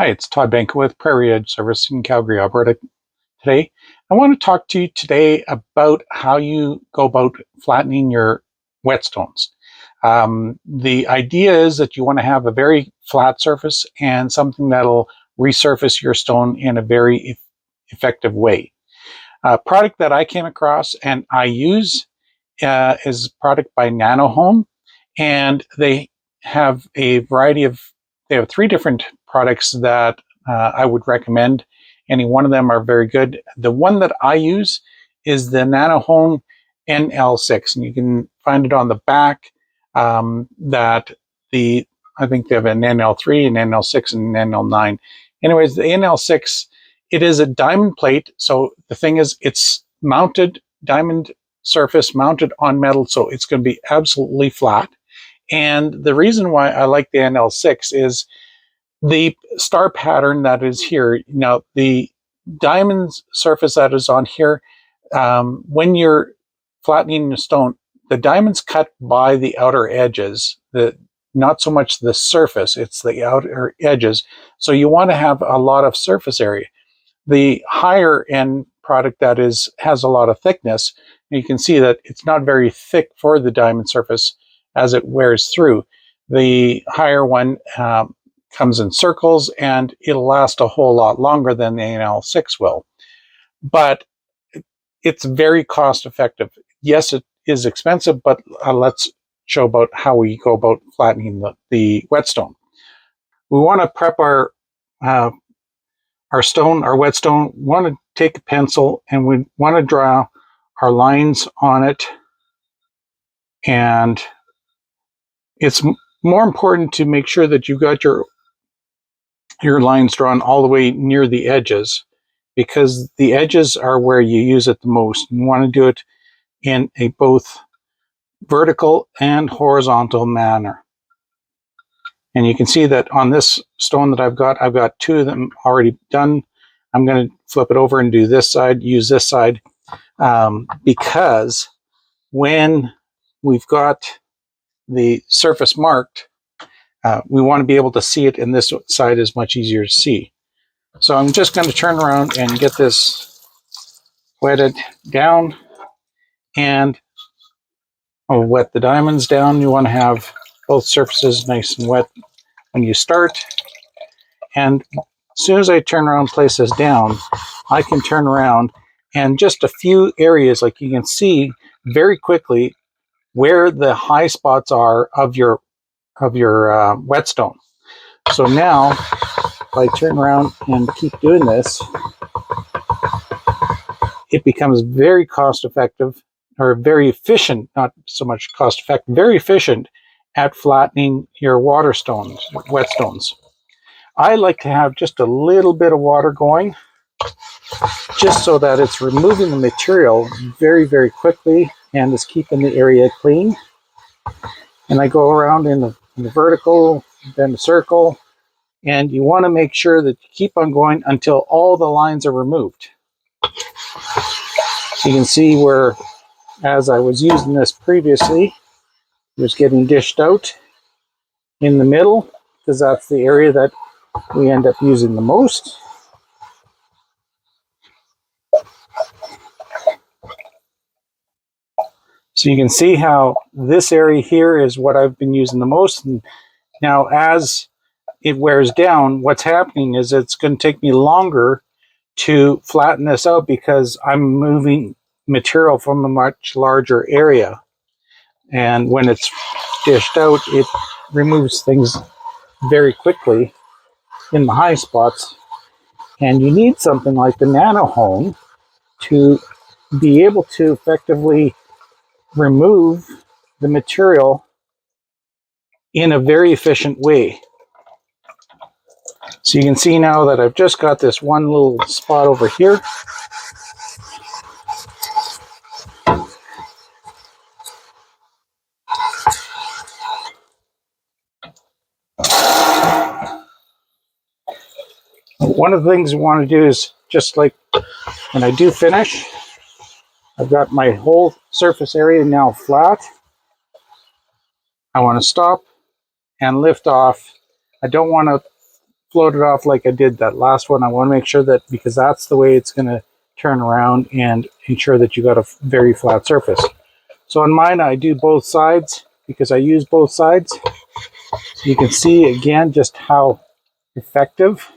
Hi, it's Todd Banker with Prairie Edge Service in Calgary, Alberta. Today, I want to talk to you today about how you go about flattening your whetstones. The idea is that you want to have a very flat surface and something that'll resurface your stone in a very effective way. A product that I came across and I use is a product by Nanohone, and they have a variety of, they have 3 different products that I would recommend. Any one of them are very good. The one that I use is the Nanohone NL6, and you can find it on the back. That the I think they have an NL3, an NL6, and an NL9. Anyways, the NL6, it is a diamond plate. So the thing is, it's mounted diamond surface mounted on metal, so it's going to be absolutely flat. And the reason why I like the NL6 is the star pattern that is here. Now, the diamond surface that is on here, when you're flattening the stone, the diamond's cut by the outer edges, not so much the surface, it's the outer edges. So you want to have a lot of surface area. The higher end product that has a lot of thickness, you can see that it's not very thick for the diamond surface as it wears through. The higher one comes in circles, and it'll last a whole lot longer than the NL6 will. But it's very cost effective. Yes, it is expensive, but let's show about how we go about flattening the whetstone. We want to prep our stone, our whetstone. We want to take a pencil and we want to draw our lines on it. And it's more important to make sure that you've got your lines drawn all the way near the edges, because the edges are where you use it the most. You want to do it in a both vertical and horizontal manner. And you can see that on this stone that I've got 2 of them already done. I'm going to flip it over and do this side, use this side, because when we've got the surface marked, we want to be able to see it, and this side is much easier to see. So I'm just going to turn around and get this wetted down, and I'll wet the diamonds down. You want to have both surfaces nice and wet when you start. And as soon as I turn around and place this down, I can turn around and just a few areas, like you can see very quickly where the high spots are of your whetstone. So now, if I turn around and keep doing this, it becomes very cost effective, or very efficient, not so much cost effective, very efficient at flattening your whetstones. I like to have just a little bit of water going, just so that it's removing the material very, very quickly and is keeping the area clean. And I go around in the vertical, then the circle, and you want to make sure that you keep on going until all the lines are removed. So you can see where, as I was using this previously, it was getting dished out in the middle, because that's the area that we end up using the most. So you can see how this area here is what I've been using the most. And now as it wears down, what's happening is it's going to take me longer to flatten this out, because I'm moving material from a much larger area. And when it's dished out, it removes things very quickly in the high spots. And you need something like the Nanohone to be able to effectively remove the material in a very efficient way. So you can see now that I've just got this one little spot over here. One of the things we want to do is, just like when I do finish, I've got my whole surface area now flat. I want to stop and lift off. I don't want to float it off like I did that last one. I want to make sure that, because that's the way it's going to turn around and ensure that you got a very flat surface. So on mine, I do both sides because I use both sides. You can see again just how effective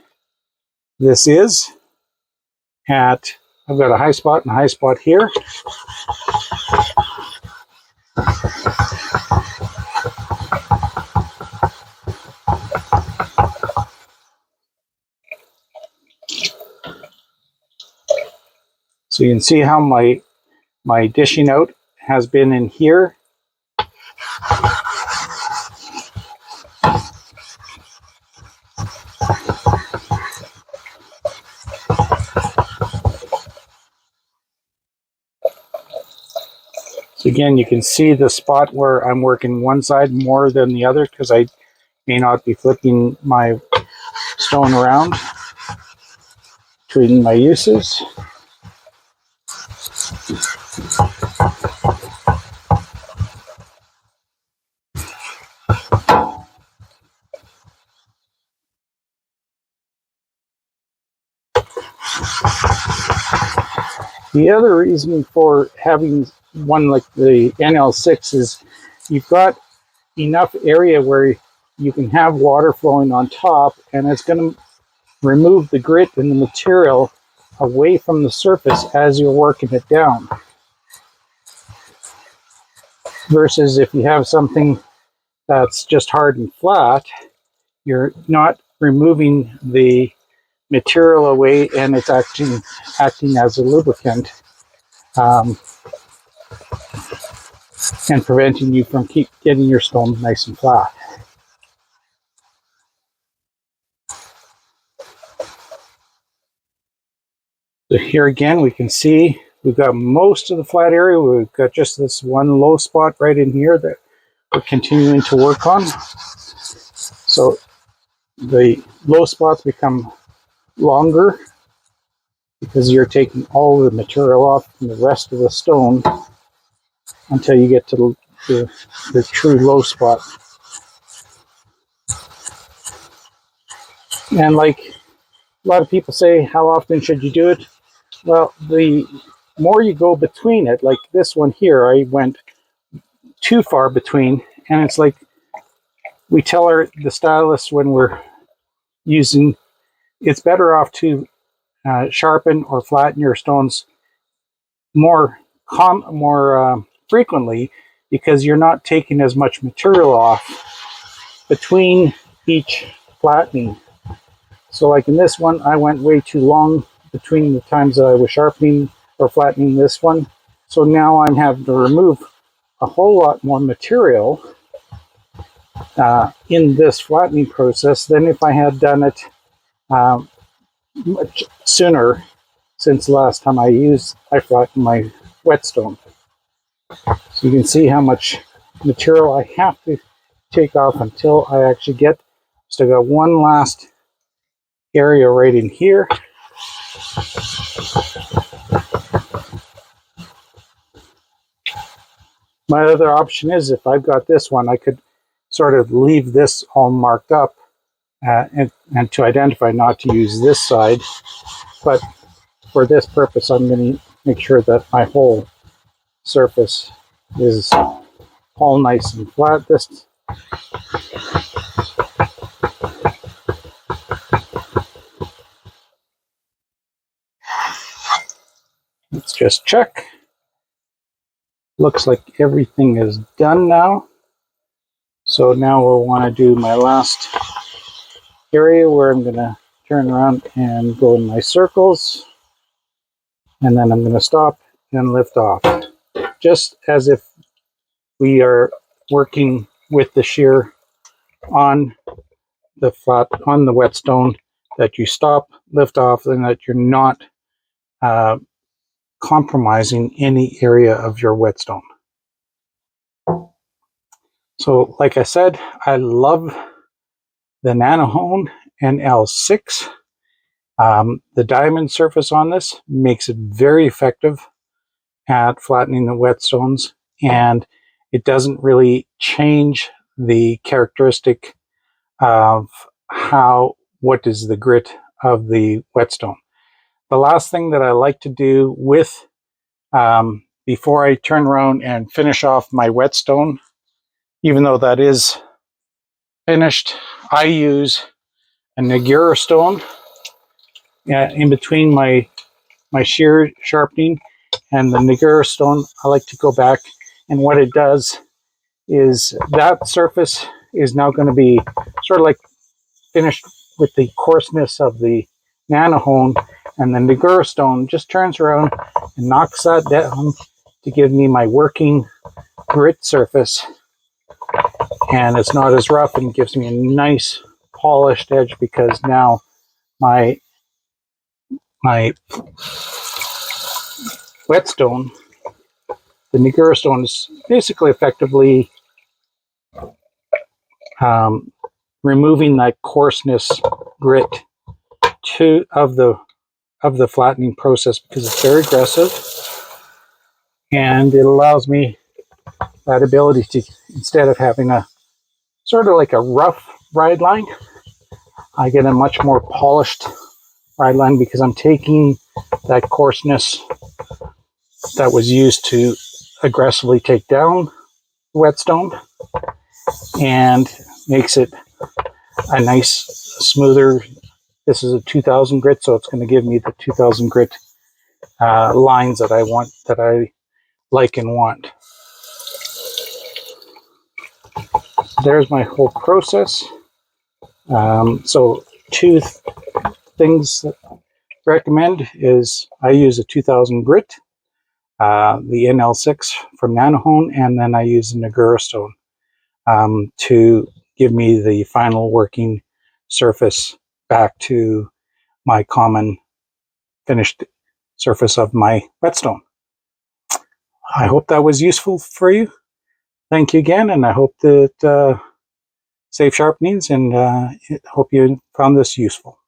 this is. I've got a high spot and a high spot here. So you can see how my dishing out has been in here. So again, you can see the spot where I'm working one side more than the other because I may not be flipping my stone around between my uses. The other reason for having one like the NL6 is you've got enough area where you can have water flowing on top, and it's going to remove the grit and the material away from the surface as you're working it down. Versus if you have something that's just hard and flat, you're not removing the material away, and it's acting as a lubricant and preventing you from keep getting your stone nice and flat. So here again, we can see we've got most of the flat area. We've got just this one low spot right in here that we're continuing to work on. So the low spots become longer because you're taking all the material off from the rest of the stone until you get to the true low spot. And like a lot of people say, how often should you do it? Well, the more you go between it, like this one here, I went too far between, and it's like we tell the stylists when we're using, it's better off to sharpen or flatten your stones more frequently, because you're not taking as much material off between each flattening. So like in this one, I went way too long between the times that I was sharpening or flattening this one. So now I'm having to remove a whole lot more material in this flattening process than if I had done it much sooner, since the last time I flattened my whetstone. So you can see how much material I have to take off until I actually get, still got one last area right in here. My other option is, if I've got this one, I could sort of leave this all marked up and to identify not to use this side. But for this purpose, I'm going to make sure that my whole surface is all nice and flat. Let's just check. Looks like everything is done now. So now we'll want to do my last area where I'm going to turn around and go in my circles. And then I'm going to stop and lift off. Just as if we are working with the shear on the whetstone, that you stop, lift off, and that you're not compromising any area of your whetstone. So like I said, I love the Nanohone NL6. The diamond surface on this makes it very effective at flattening the whetstones, and it doesn't really change the characteristic of how what is the grit of the whetstone. The last thing that I like to do with, before I turn around and finish off my whetstone, even though that is finished, I use a Nagura stone in between my shear sharpening and the Nagura stone. I like to go back, and what it does is that surface is now going to be sort of like finished with the coarseness of the Nanohone, and the Nagura stone just turns around and knocks that down to give me my working grit surface, and it's not as rough and gives me a nice polished edge, because now my whetstone, the Nagura stone, is basically effectively removing that coarseness grit of the flattening process, because it's very aggressive, and it allows me that ability to, instead of having a sort of like a rough ride line, I get a much more polished ride line, because I'm taking that coarseness that was used to aggressively take down the whetstone and makes it a nice, smoother. This is a 2000 grit, so it's going to give me the 2000 grit lines that I want, that I like and want. There's my whole process. So two things that I recommend is I use a 2000 grit, the NL6 from Nanohone, and then I use the Nagura stone to give me the final working surface back to my common finished surface of my whetstone. I hope that was useful for you. Thank you again, and I hope that safe sharpenings, and hope you found this useful.